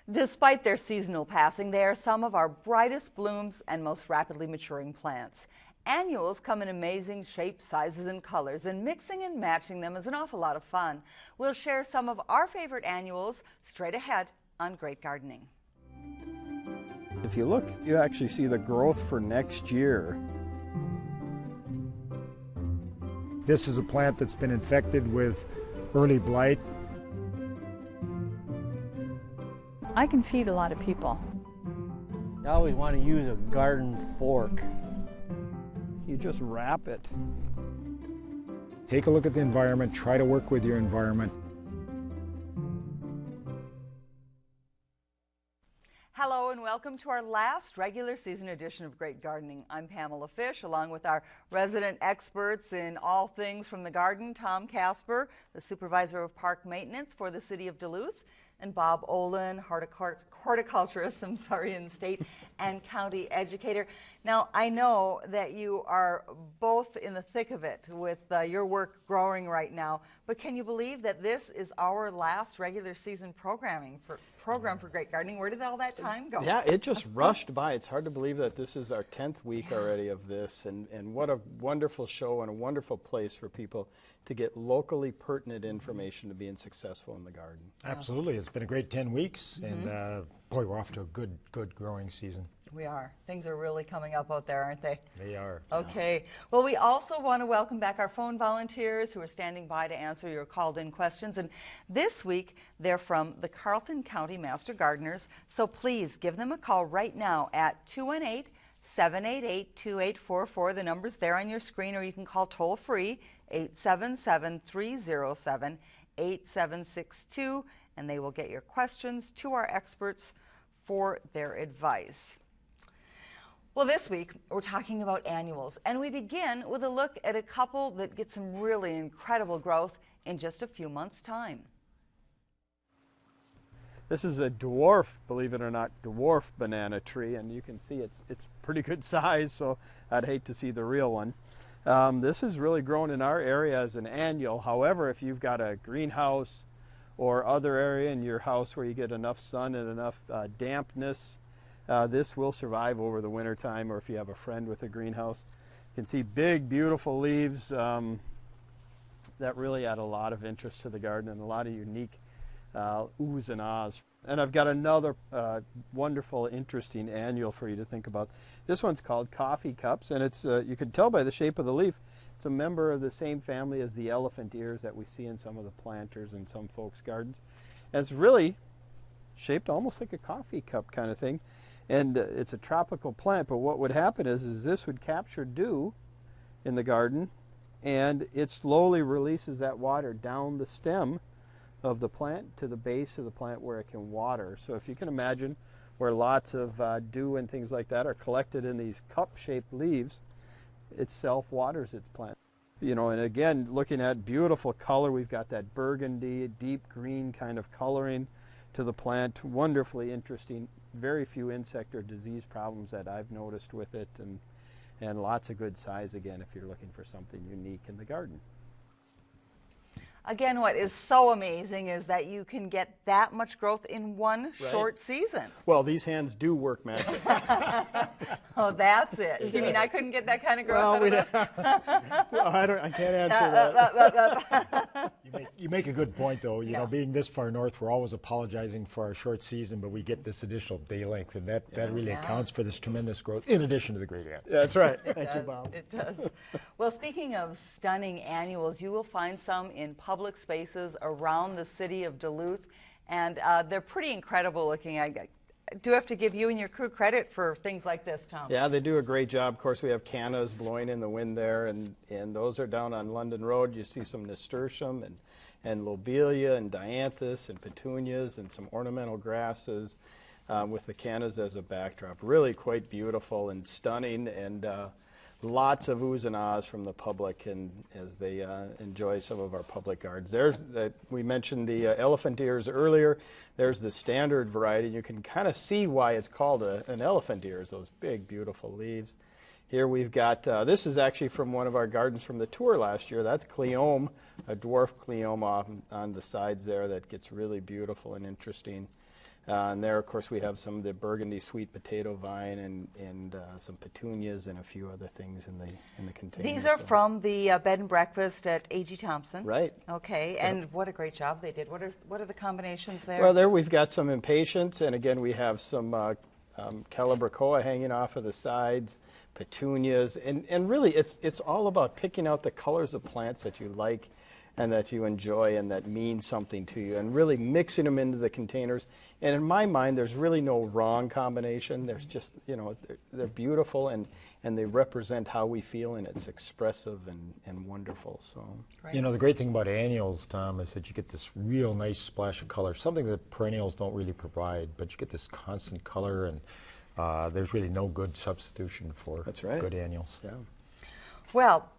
Despite their seasonal passing, they are some of our brightest blooms and most rapidly maturing plants. Annuals come in amazing shapes, sizes, and colors, and mixing and matching them is an awful lot of fun. We'll share some of our favorite annuals straight ahead on Great Gardening. If you look, you actually see the growth for next year. This is a plant that's been infected with early blight. I can feed a lot of people. I always want to use a garden fork. You just wrap it. Take a look at the environment, try to work with your environment. Hello and welcome to our last regular season edition of Great Gardening. I'm Pamela Fish, along with our resident experts in all things from the garden, Tom Casper, the supervisor of park maintenance for the city of Duluth, and Bob Olin, horticulturist, and state and county educator. Now, I know that you are both in the thick of it with your work growing right now, but can you believe that this is our last regular season program for Great Gardening? Where did all that time go? Yeah, it just rushed by. It's hard to believe that this is our 10th week already of this, and what a wonderful show and a wonderful place for people to get locally pertinent information to being successful in the garden. Absolutely. It's been a great 10 weeks, and boy, we're off to a good growing season. We are. Things are really coming up out there, aren't they? They are. Okay. Well, we also want to welcome back our phone volunteers who are standing by to answer your called-in questions. And this week, they're from the Carlton County Master Gardeners. So please give them a call right now at 218-788-2844. The number's there on your screen, or you can call toll-free 877-307-8762, and they will get your questions to our experts for their advice. Well, this week, we're talking about annuals, and we begin with a look at a couple that get some really incredible growth in just a few months' time. This is a dwarf, believe it or not, dwarf banana tree, and you can see it's pretty good size, so I'd hate to see the real one. This is really grown in our area as an annual. However, if you've got a greenhouse or other area in your house where you get enough sun and enough dampness, this will survive over the winter time, or if you have a friend with a greenhouse. You can see big, beautiful leaves that really add a lot of interest to the garden and a lot of unique oohs and ahs. And I've got another wonderful, interesting annual for you to think about. This one's called Coffee Cups, and it's you can tell by the shape of the leaf, it's a member of the same family as the elephant ears that we see in some of the planters in some folks' gardens. And it's really shaped almost like a coffee cup kind of thing. And it's a tropical plant, but what would happen is this would capture dew in the garden, and it slowly releases that water down the stem of the plant to the base of the plant where it can water. So if you can imagine where lots of dew and things like that are collected in these cup-shaped leaves, it self-waters its plant. You know, and again, looking at beautiful color, we've got that burgundy, deep green kind of coloring to the plant. Wonderfully interesting. Very few insect or disease problems that I've noticed with it, and lots of good size again if you're looking for something unique in the garden. Again, what is so amazing is that you can get that much growth in one short season. Well, these hands do work magic. Oh, that's it. You mean I couldn't get that kind of growth out of this? Well, I can't answer that. You make a good point, though. You know, being this far north, we're always apologizing for our short season, but we get this additional day length, and that really accounts for this tremendous growth, in addition to the great ants. That's right. Thank you, Bob. It does. Well, speaking of stunning annuals, you will find some in public spaces around the city of Duluth, and they're pretty incredible looking. I do have to give you and your crew credit for things like this, Tom. Yeah, they do a great job. Of course, we have cannas blowing in the wind there, and those are down on London Road. You see some nasturtium and lobelia and dianthus and petunias and some ornamental grasses with the cannas as a backdrop. Really quite beautiful and stunning, and lots of oohs and ahs from the public, and as they enjoy some of our public gardens. We mentioned the elephant ears earlier. There's the standard variety. You can kind of see why it's called an elephant ears, those big, beautiful leaves. Here we've got, this is actually from one of our gardens from the tour last year. That's cleome, a dwarf cleome on the sides there that gets really beautiful and interesting. And there, of course, we have some of the burgundy sweet potato vine and some petunias and a few other things in the container. These are from the bed and breakfast at A.G. Thompson. Right. Okay, and what a great job they did. What are the combinations there? Well, there we've got some impatiens, and again, we have some calabricoa hanging off of the sides, petunias, and really it's all about picking out the colors of plants that you like and that you enjoy and that mean something to you, and really mixing them into the containers. And in my mind, there's really no wrong combination. There's just, they're beautiful and they represent how we feel, and it's expressive and wonderful. So, Right. You know, the great thing about annuals, Tom, is that you get this real nice splash of color, something that perennials don't really provide, but you get this constant color, and there's really no good substitution for That's right. good annuals. yeah. Well,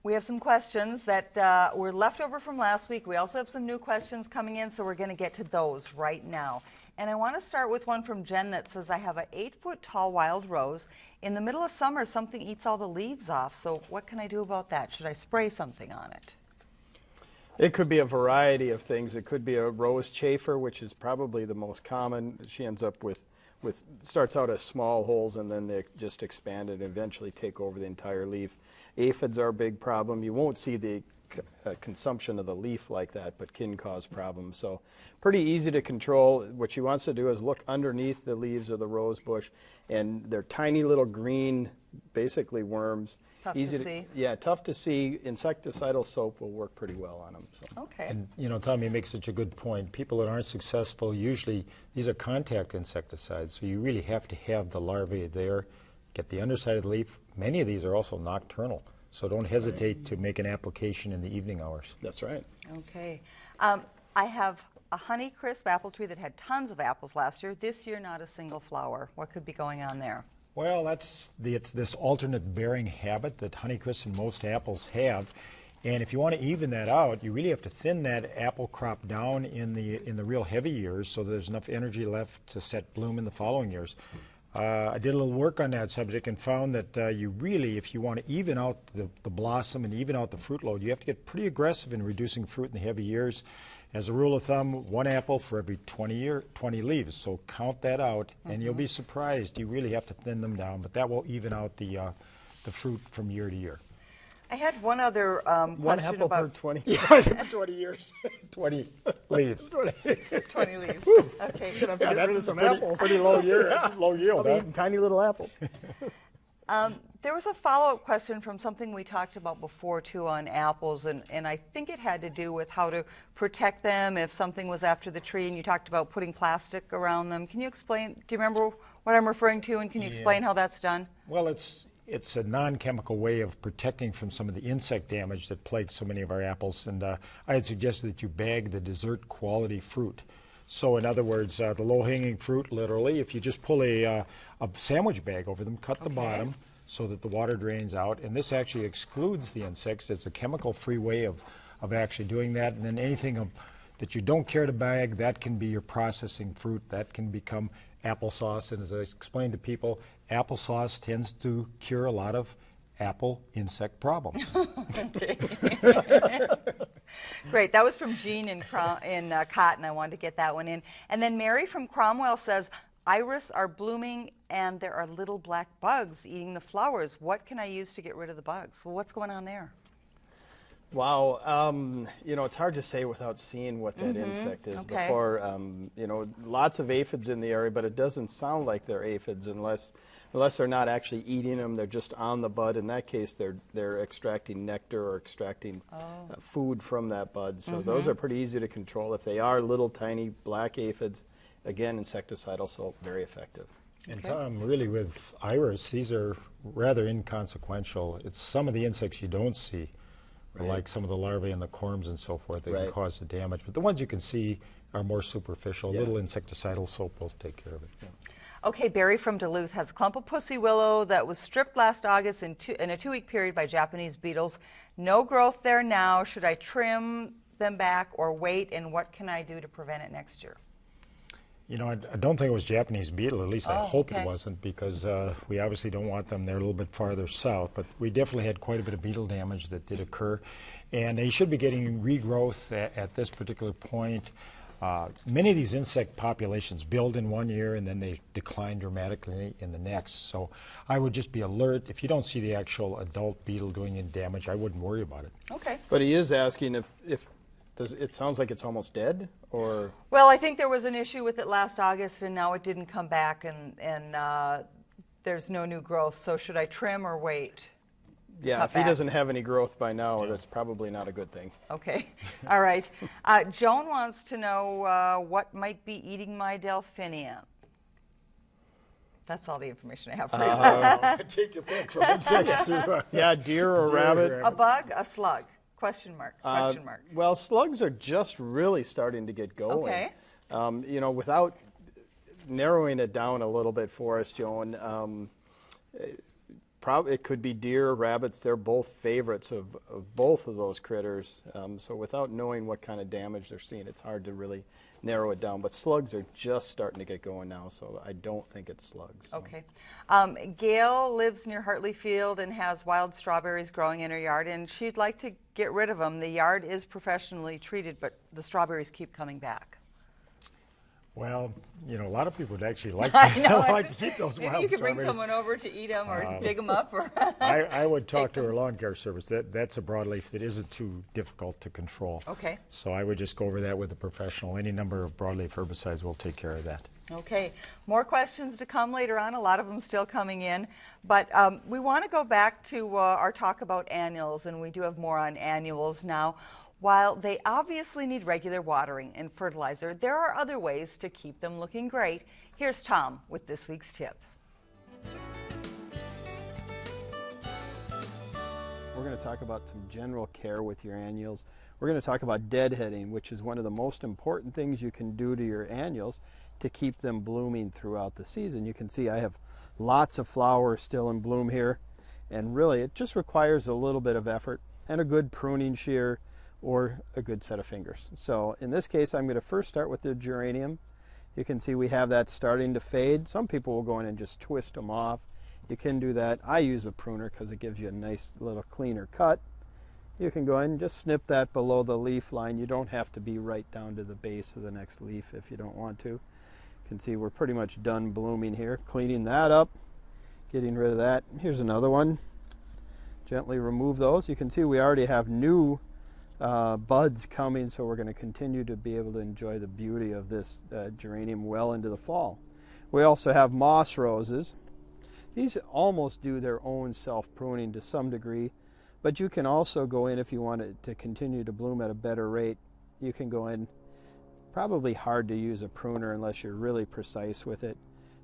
we have some questions that were left over from last week. We also have some new questions coming in, so we're going to get to those right now. And I want to start with one from Jen that says, I have an 8-foot tall wild rose. In the middle of summer, something eats all the leaves off. So what can I do about that? Should I spray something on it? It could be a variety of things. It could be a rose chafer, which is probably the most common. She ends up with starts out as small holes, and then they just expand and eventually take over the entire leaf. Aphids are a big problem. You won't see the consumption of the leaf like that, but can cause problems. So pretty easy to control. What she wants to do is look underneath the leaves of the rose bush, and they're tiny little green, basically worms. Tough easy to see. Yeah, tough to see. Insecticidal soap will work pretty well on them. So. Okay. And, Tom, you make such a good point. People that aren't successful, usually these are contact insecticides, so you really have to have the larvae there, get the underside of the leaf. Many of these are also nocturnal, so don't hesitate to make an application in the evening hours. That's right. Okay. I have a Honeycrisp apple tree that had tons of apples last year. This year, not a single flower. What could be going on there? Well, it's this alternate bearing habit that Honeycrisp and most apples have. And if you want to even that out, you really have to thin that apple crop down in the real heavy years so there's enough energy left to set bloom in the following years. I did a little work on that subject and found that you really, if you want to even out the blossom and even out the fruit load, you have to get pretty aggressive in reducing fruit in the heavy years. As a rule of thumb, 1 apple for every 20 leaves. So count that out, and you'll be surprised. You really have to thin them down, but that will even out the fruit from year to year. I had one other One question apple per about 20. Yeah, for 20 years, 20 leaves. 20 leaves. Okay. Have to get rid of some apples. Pretty low low yield. I'll be Huh? eating tiny little apples. There was a follow-up question from something we talked about before, too, on apples, and I think it had to do with how to protect them if something was after the tree, and you talked about putting plastic around them. Can you explain, do you remember what I'm referring to, and can you explain how that's done? Well, it's a non-chemical way of protecting from some of the insect damage that plagues so many of our apples, and I had suggested that you bag the dessert quality fruit. So in other words, the low-hanging fruit, literally, if you just pull a sandwich bag over them, cut the bottom so that the water drains out, and this actually excludes the insects. It's a chemical-free way of actually doing that, and then anything that you don't care to bag, that can be your processing fruit. That can become applesauce, and as I explained to people, applesauce tends to cure a lot of apple insect problems. Great. That was from Jean in Cotton. I wanted to get that one in. And then Mary from Cromwell says, iris are blooming and there are little black bugs eating the flowers. What can I use to get rid of the bugs? Well, what's going on there? Wow, it's hard to say without seeing what that insect is before. Lots of aphids in the area, but it doesn't sound like they're aphids unless they're not actually eating them. They're just on the bud. In that case, they're extracting nectar or extracting food from that bud. So those are pretty easy to control. If they are little tiny black aphids, again, insecticidal soap, very effective. And Tom, really with iris, these are rather inconsequential. It's some of the insects you don't see. Like some of the larvae and the corms and so forth, they can cause the damage. But the ones you can see are more superficial. Little insecticidal soap will take care of it. Okay, Barry from Duluth has a clump of pussy willow that was stripped last August in a 2-week period by Japanese beetles. No growth there now. Should I trim them back or wait? And what can I do to prevent it next year? I don't think it was Japanese beetle. At least I hope it wasn't, because we obviously don't want them. They're a little bit farther south. But we definitely had quite a bit of beetle damage that did occur. And they should be getting regrowth at this particular point. Many of these insect populations build in one year and then they decline dramatically in the next. So I would just be alert. If you don't see the actual adult beetle doing any damage, I wouldn't worry about it. Okay. But he is asking if does it sounds like it's almost dead, or? Well, I think there was an issue with it last August, and now it didn't come back, and there's no new growth. So should I trim or wait? Yeah, if he doesn't have any growth by now, that's probably not a good thing. Okay. All right. Joan wants to know what might be eating my delphinium. That's all the information I have for you. Take your pick from insects to Yeah, deer or rabbit. A bug, a slug? Question mark. Question mark. Well, slugs are just really starting to get going. Okay. You know, without narrowing it down a little bit for us, Joan, it could be deer or rabbits. They're both favorites of both of those critters. So without knowing what kind of damage they're seeing, it's hard to really narrow it down. But slugs are just starting to get going now, so I don't think it's slugs. So. Okay. Gail lives near Hartley Field and has wild strawberries growing in her yard, and she'd like to get rid of them. The yard is professionally treated, but the strawberries keep coming back. Well, you know, a lot of people would actually like, I know. like to eat those Maybe wild you could bring strawberries. someone over to eat them or dig them up. Or I would talk to our lawn care service. That's a broadleaf that isn't too difficult to control. Okay. So I would just go over that with a professional. Any number of broadleaf herbicides will take care of that. Okay. More questions to come later on. A lot of them still coming in. But we want to go back to our talk about annuals, and we do have more on annuals now. While they obviously need regular watering and fertilizer, there are other ways to keep them looking great. Here's Tom with this week's tip. We're going to talk about some general care with your annuals. We're going to talk about deadheading, which is one of the most important things you can do to your annuals to keep them blooming throughout the season. You can see I have lots of flowers still in bloom here, and really it just requires a little bit of effort and a good pruning shear or a good set of fingers. So in this case, I'm going to first start with the geranium. You can see we have that starting to fade. Some people will go in and just twist them off. You can do that. I use a pruner because it gives you a nice little cleaner cut. You can go in and just snip that below the leaf line. You don't have to be right down to the base of the next leaf if you don't want to. You can see we're pretty much done blooming here. Cleaning that up, getting rid of that. Here's another one. Gently remove those. You can see we already have new buds coming, so we're going to continue to be able to enjoy the beauty of this geranium well into the fall. We also have moss roses. These almost do their own self-pruning to some degree, but you can also go in if you want it to continue to bloom at a better rate. You can go in. Probably hard to use a pruner unless you're really precise with it.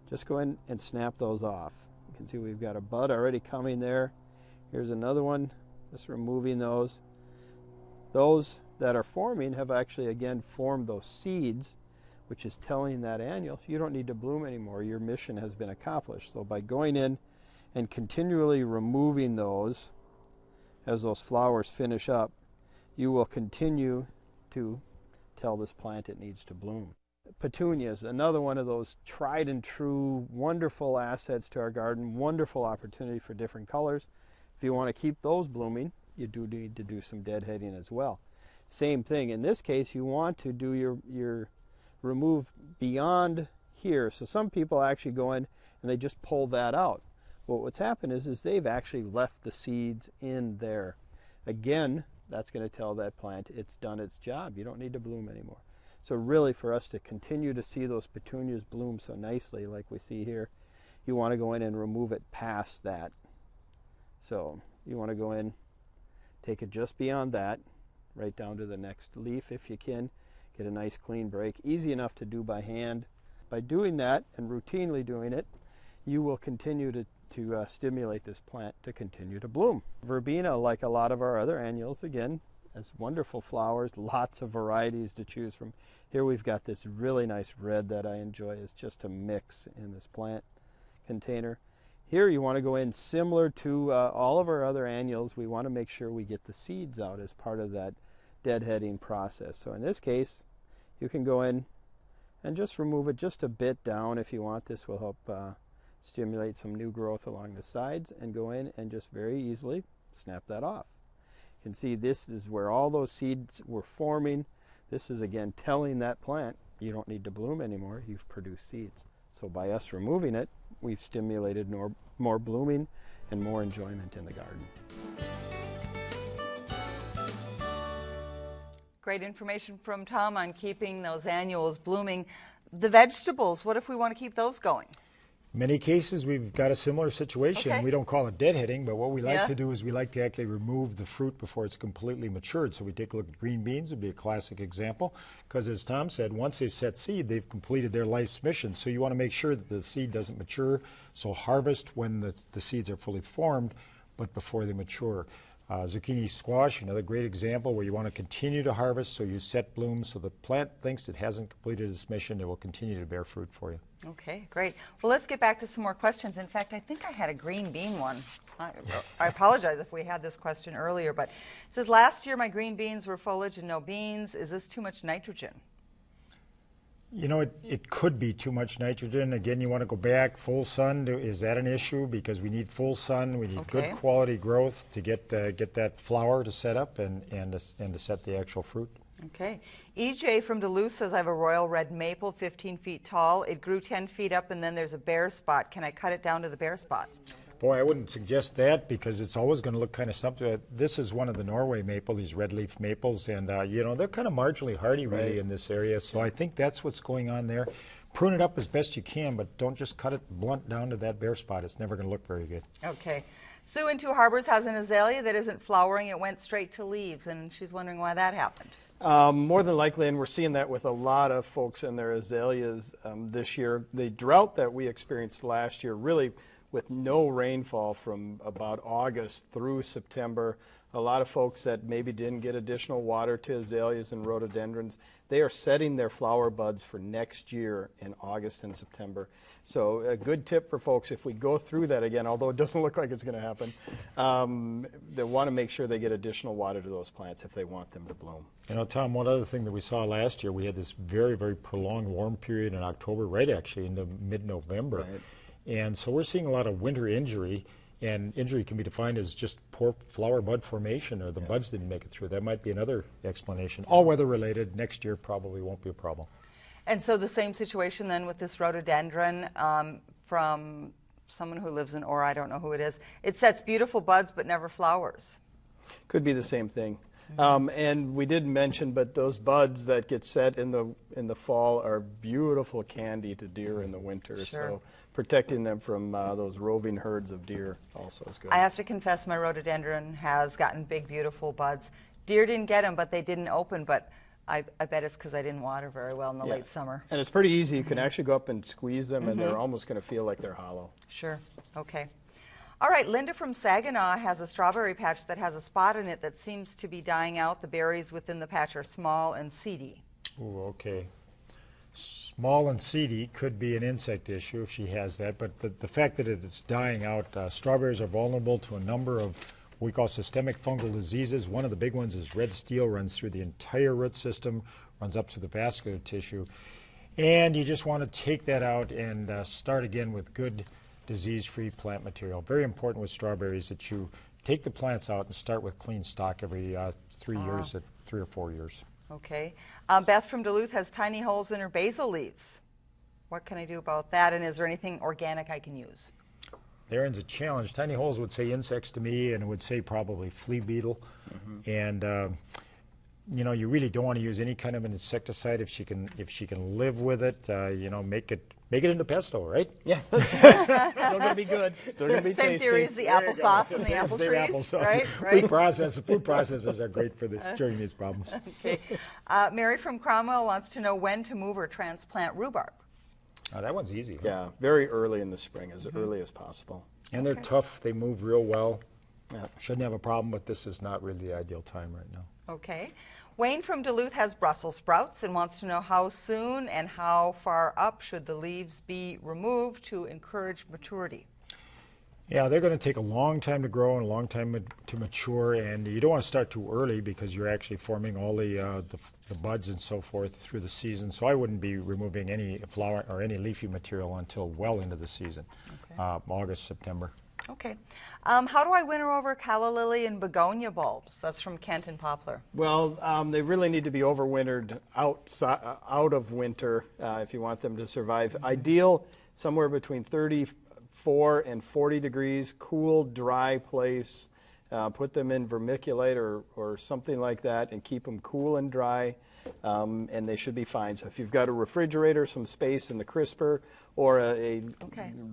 Just go in and snap those off. You can see we've got a bud already coming there. Here's another one, just removing those. Those that are forming have actually again formed those seeds, which is telling that annual you don't need to bloom anymore. Your mission has been accomplished. So by going in and continually removing those as those flowers finish up, you will continue to tell this plant it needs to bloom. Petunias, another one of those tried and true wonderful assets to our garden, wonderful opportunity for different colors. If you want to keep those blooming, you do need to do some deadheading as well. Same thing. In this case, you want to do your remove beyond here. So some people actually go in and they just pull that out. Well, what's happened is they've actually left the seeds in there. Again, that's going to tell that plant it's done its job. You don't need to bloom anymore. So really, for us to continue to see those petunias bloom so nicely like we see here, you want to go in and remove it past that. So you want to go in, take it just beyond that, right down to the next leaf if you can. Get a nice clean break. Easy enough to do by hand. By doing that and routinely doing it, you will continue to stimulate this plant to continue to bloom. Verbena, like a lot of our other annuals, again, has wonderful flowers, lots of varieties to choose from. Here we've got this really nice red that I enjoy. It's just a mix in this plant container. Here you want to go in similar to all of our other annuals. We want to make sure we get the seeds out as part of that deadheading process. So in this case, you can go in and just remove it just a bit down if you want. This will help stimulate some new growth along the sides, and go in and just very easily snap that off. You can see this is where all those seeds were forming. This is again telling that plant you don't need to bloom anymore, you've produced seeds. So by us removing it, we've stimulated more blooming and more enjoyment in the garden. Great information from Tom on keeping those annuals blooming. The vegetables, what if we want to keep those going? Many cases we've got a similar situation. Okay. We don't call it deadheading, but what we like Yeah. to do is we like to actually remove the fruit before it's completely matured. So we take a look at green beans, would be a classic example, because as Tom said, once they've set seed, they've completed their life's mission. So you want to make sure that the seed doesn't mature. So harvest when the seeds are fully formed, but before they mature. Zucchini squash, another great example where you want to continue to harvest, so you set blooms so the plant thinks it hasn't completed its mission. It will continue to bear fruit for you. Okay, great. Well, let's get back to some more questions. In fact, I think I had a green bean one. I apologize if we had this question earlier, but it says, last year my green beans were foliage and no beans. Is this too much nitrogen? You know, it could be too much nitrogen. Again, you want to go back, full sun, is that an issue? Because we need full sun, we need Okay. good quality growth to get that flower to set up and to set the actual fruit. Okay. EJ from Duluth says, I have a royal red maple, 15 feet tall. It grew 10 feet up and then there's a bare spot. Can I cut it down to the bare spot? Boy, I wouldn't suggest that because it's always going to look kind of something. This is one of the Norway maple, these red leaf maples, and you know, they're kind of marginally hardy really in this area. So I think that's what's going on there. Prune it up as best you can, but don't just cut it blunt down to that bare spot. It's never going to look very good. Okay. Sue in Two Harbors has an azalea that isn't flowering. It went straight to leaves, and she's wondering why that happened. More than likely, and we're seeing that with a lot of folks in their azaleas this year. The drought that we experienced last year, really with no rainfall from about August through September, a lot of folks that maybe didn't get additional water to azaleas and rhododendrons, they are setting their flower buds for next year in August and September. So a good tip for folks, if we go through that again, although it doesn't look like it's going to happen, they want to make sure they get additional water to those plants if they want them to bloom. You know, Tom, one other thing that we saw last year, we had this very, very prolonged warm period in October, right actually into mid-November. Right. And so we're seeing a lot of winter injury, and injury can be defined as just poor flower bud formation or the buds didn't make it through. That might be another explanation. All weather related, next year probably won't be a problem. And so the same situation then with this rhododendron from someone who lives in Ora, I don't know who it is. It sets beautiful buds but never flowers. Could be the same thing. And we did mention, but those buds that get set in the fall are beautiful candy to deer in the winter. Sure. So protecting them from those roving herds of deer also is good. I have to confess my rhododendron has gotten big, beautiful buds. Deer didn't get them, but they didn't open, but I bet it's because I didn't water very well in the late summer. And it's pretty easy. You can actually go up and squeeze them, and they're almost going to feel like they're hollow. Sure. Okay. All right, Linda from Saginaw has a strawberry patch that has a spot in it that seems to be dying out. The berries within the patch are small and seedy. Ooh, okay. Small and seedy could be an insect issue if she has that, but the fact that it's dying out, strawberries are vulnerable to a number of what we call systemic fungal diseases. One of the big ones is red steel, runs through the entire root system, runs up to the vascular tissue. And you just want to take that out and start again with good disease-free plant material. Very important with strawberries that you take the plants out and start with clean stock every 3 years, 3 or 4 years. Okay. Beth from Duluth has tiny holes in her basil leaves. What can I do about that, and is there anything organic I can use? Therein's a challenge. Tiny holes would say insects to me, and it would say probably flea beetle. And you know, you really don't want to use any kind of an insecticide if she can live with it. You know, make it into pesto, right? Yeah, still going to be good. Still going to be Same tasty. theory as the applesauce and the apple Same trees, applesauce. right? Food processors are great for this during these problems. Okay. Mary from Cromwell wants to know when to move or transplant rhubarb. That one's easy. Huh? Yeah, very early in the spring, as early as possible. And they're tough. They move real well. Yeah. Shouldn't have a problem, but this is not really the ideal time right now. Okay. Wayne from Duluth has Brussels sprouts and wants to know how soon and how far up should the leaves be removed to encourage maturity. Yeah, they're going to take a long time to grow and a long time to mature, and you don't want to start too early because you're actually forming all the buds and so forth through the season. So I wouldn't be removing any flower or any leafy material until well into the season, August, September. Okay. How do I winter over calla lily and begonia bulbs? That's from Kent and Poplar. Well, they really need to be overwintered out of winter if you want them to survive. Ideal somewhere between 34 and 40 degrees, cool, dry place. Put them in vermiculite or something like that and keep them cool and dry, and they should be fine. So if you've got a refrigerator, some space in the crisper, or a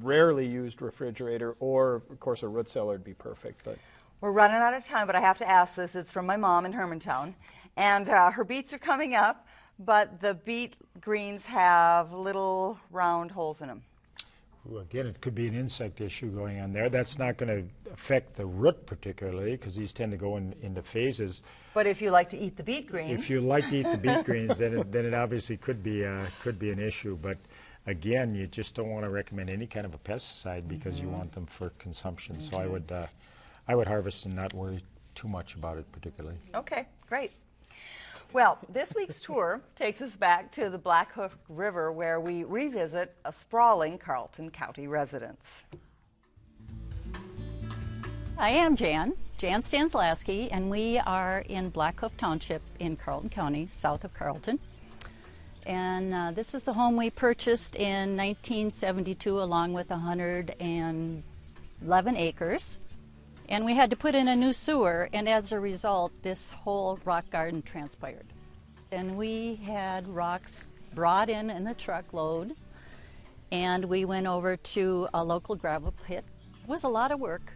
rarely used refrigerator, or of course a root cellar would be perfect. But we're running out of time, but I have to ask this. It's from my mom in Hermantown, and her beets are coming up, but the beet greens have little round holes in them. Well, again, it could be an insect issue going on there. That's not going to affect the root particularly, because these tend to go into phases. But if you like to eat the beet greens, if you like to eat the beet greens, then it obviously could be an issue. But again, you just don't want to recommend any kind of a pesticide because you want them for consumption. So I would harvest and not worry too much about it particularly. Okay, great. Well, this week's tour takes us back to the Blackhoof River, where we revisit a sprawling Carlton County residence. I am Jan Stanslaski, and we are in Blackhoof Township in Carlton County, south of Carlton. And this is the home we purchased in 1972 along with 111 acres. And we had to put in a new sewer, and as a result, this whole rock garden transpired. And we had rocks brought in a truckload, and we went over to a local gravel pit. It was a lot of work,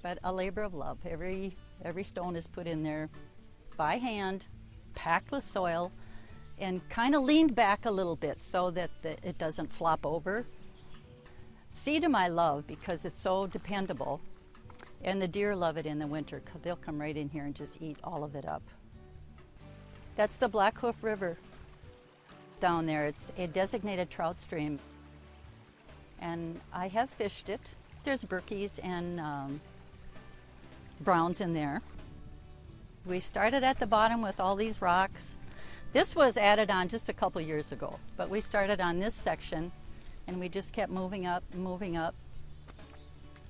but a labor of love. Every stone is put in there by hand, packed with soil, and kind of leaned back a little bit so that it doesn't flop over. Sedum I love because it's so dependable. And the deer love it in the winter. They'll come right in here and just eat all of it up. That's the Blackhoof River down there. It's a designated trout stream. And I have fished it. There's berkeys and browns in there. We started at the bottom with all these rocks. This was added on just a couple years ago, but we started on this section and we just kept moving up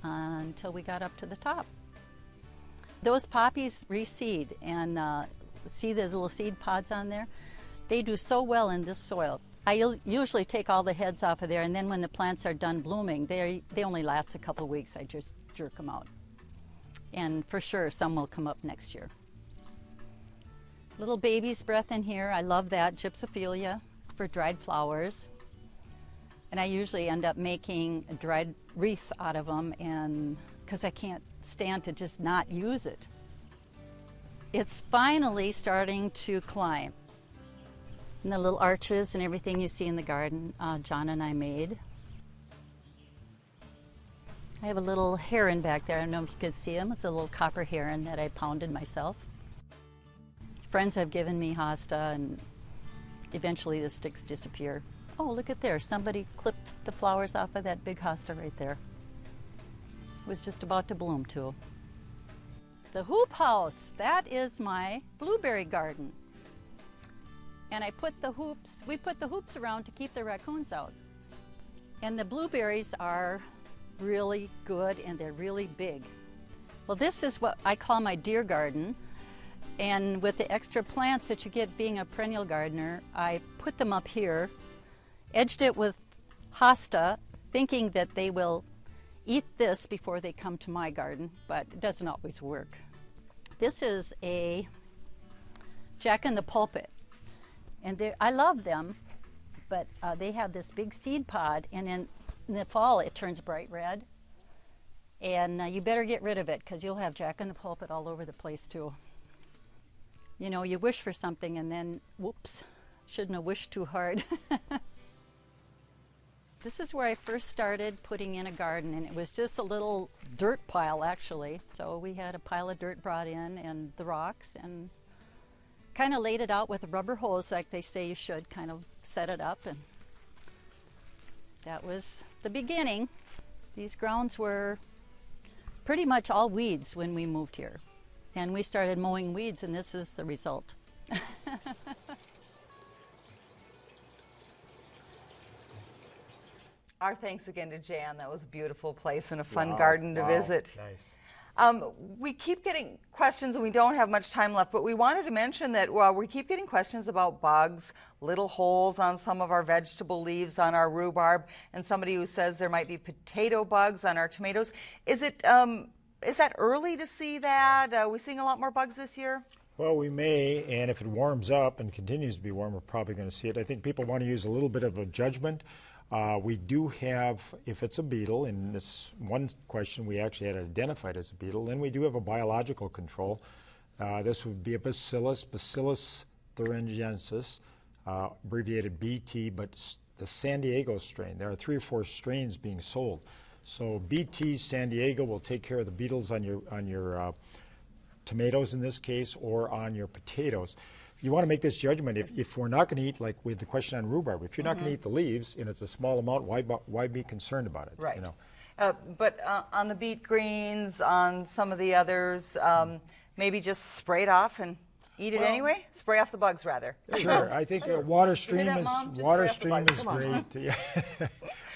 until we got up to the top. Those poppies reseed, and see the little seed pods on there? They do so well in this soil. I usually take all the heads off of there, and then when the plants are done blooming, they only last a couple weeks. I just jerk them out. And for sure, some will come up next year. Little baby's breath in here. I love that. Gypsophilia for dried flowers. And I usually end up making dried wreaths out of them, and because I can't stand to just not use it. It's finally starting to climb. And the little arches and everything you see in the garden, John and I made. I have a little heron back there. I don't know if you can see him. It's a little copper heron that I pounded myself. Friends have given me hosta, and eventually the sticks disappear. Oh, look at there. Somebody clipped the flowers off of that big hosta right there. It was just about to bloom too. The hoop house, that is my blueberry garden. And we put the hoops around to keep the raccoons out. And the blueberries are really good and they're really big. Well, this is what I call my deer garden. And with the extra plants that you get being a perennial gardener, I put them up here, edged it with hosta, thinking that they will eat this before they come to my garden, but it doesn't always work. This is a Jack in the Pulpit, and I love them, but they have this big seed pod, and in the fall it turns bright red, and you better get rid of it because you'll have Jack in the Pulpit all over the place too. You know, you wish for something and then, whoops, shouldn't have wished too hard. This is where I first started putting in a garden, and it was just a little dirt pile actually. So we had a pile of dirt brought in and the rocks, and kind of laid it out with a rubber hose like they say you should, kind of set it up, and that was the beginning. These grounds were pretty much all weeds when we moved here, and we started mowing weeds, and this is the result. Our thanks again to Jan. That was a beautiful place and a fun Wow, garden to wow, visit. Nice. We keep getting questions, and we don't have much time left, but we wanted to mention that we keep getting questions about bugs, little holes on some of our vegetable leaves on our rhubarb, and somebody who says there might be potato bugs on our tomatoes. Is that early to see that? Are we seeing a lot more bugs this year? Well, we may, and if it warms up and continues to be warm, we're probably going to see it. I think people want to use a little bit of a judgment. We do have, if it's a beetle, in this one question we actually had it identified as a beetle, then we do have a biological control. This would be a Bacillus thuringiensis, abbreviated BT, but the San Diego strain. There are 3 or 4 strains being sold. So BT San Diego will take care of the beetles on your tomatoes in this case, or on your potatoes. You want to make this judgment. If we're not going to eat, like with the question on rhubarb, if you're not going to eat the leaves and it's a small amount, why be concerned about it? Right. You know? But on the beet greens, on some of the others, maybe just spray it off and eat it anyway? Spray off the bugs, rather. Sure. I think water stream that, is Mom? Just spray off the bugs. Come on. great. Yeah.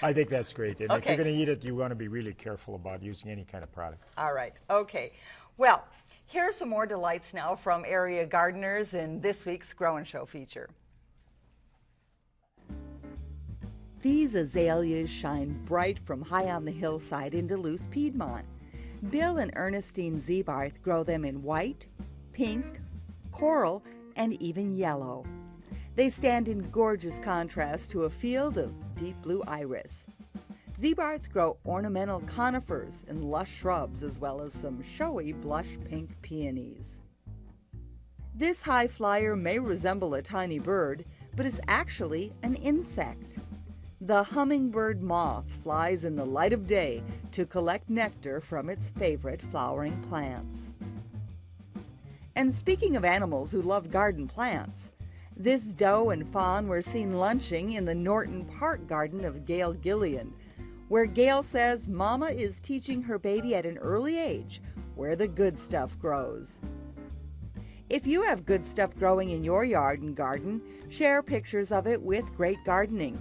I think that's great. And if Okay. you're going to eat it, you want to be really careful about using any kind of product. All right. Okay. Well, here are some more delights now from area gardeners in this week's Grow and Show feature. These azaleas shine bright from high on the hillside in Duluth, Piedmont. Bill and Ernestine Zebarth grow them in white, pink, coral, and even yellow. They stand in gorgeous contrast to a field of deep blue iris. Zebarths grow ornamental conifers and lush shrubs, as well as some showy blush pink peonies. This high flyer may resemble a tiny bird, but is actually an insect. The hummingbird moth flies in the light of day to collect nectar from its favorite flowering plants. And speaking of animals who love garden plants, this doe and fawn were seen lunching in the Norton Park garden of Gail Gillian, where Gail says Mama is teaching her baby at an early age where the good stuff grows. If you have good stuff growing in your yard and garden, share pictures of it with Great Gardening.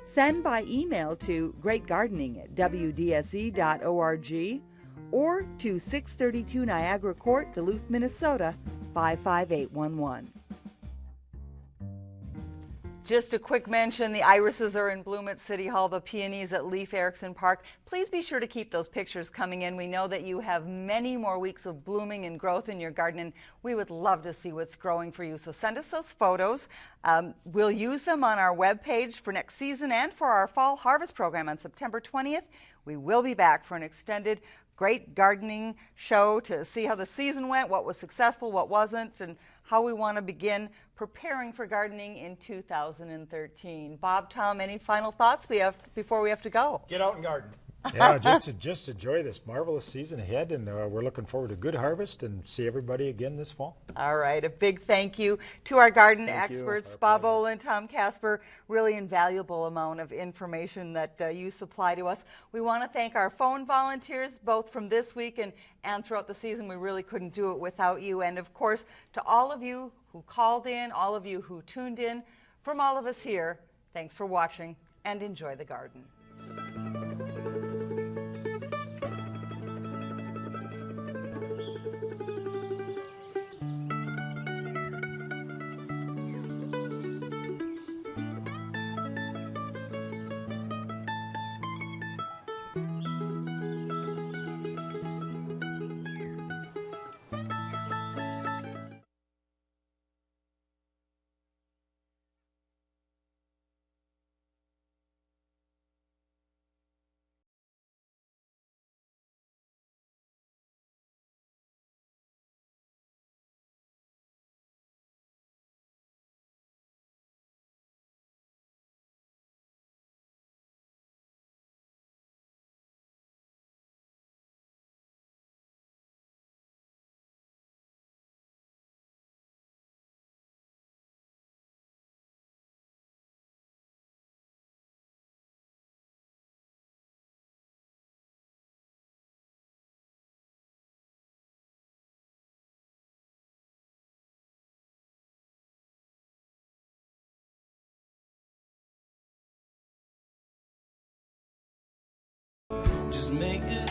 Send by email to greatgardening@wdse.org or to 632 Niagara Court, Duluth, Minnesota, 55811. Just a quick mention, the irises are in bloom at City Hall, the peonies at Leif Erikson Park. Please be sure to keep those pictures coming in. We know that you have many more weeks of blooming and growth in your garden, and we would love to see what's growing for you. So send us those photos. We'll use them on our webpage for next season and for our fall harvest program on September 20th. We will be back for an extended Great Gardening show to see how the season went, what was successful, what wasn't, and how we want to begin preparing for gardening in 2013. Bob, Tom, any final thoughts before we have to go? Get out and garden. Yeah, just enjoy this marvelous season ahead, and we're looking forward to good harvest and see everybody again this fall. All right, a big thank you to our garden Thank you. experts, Our Bob pleasure. Olin, Tom Casper. Really invaluable amount of information that you supply to us. We want to thank our phone volunteers, both from this week and throughout the season. We really couldn't do it without you. And of course, to all of you who called in, all of you who tuned in, from all of us here, thanks for watching and enjoy the garden. make it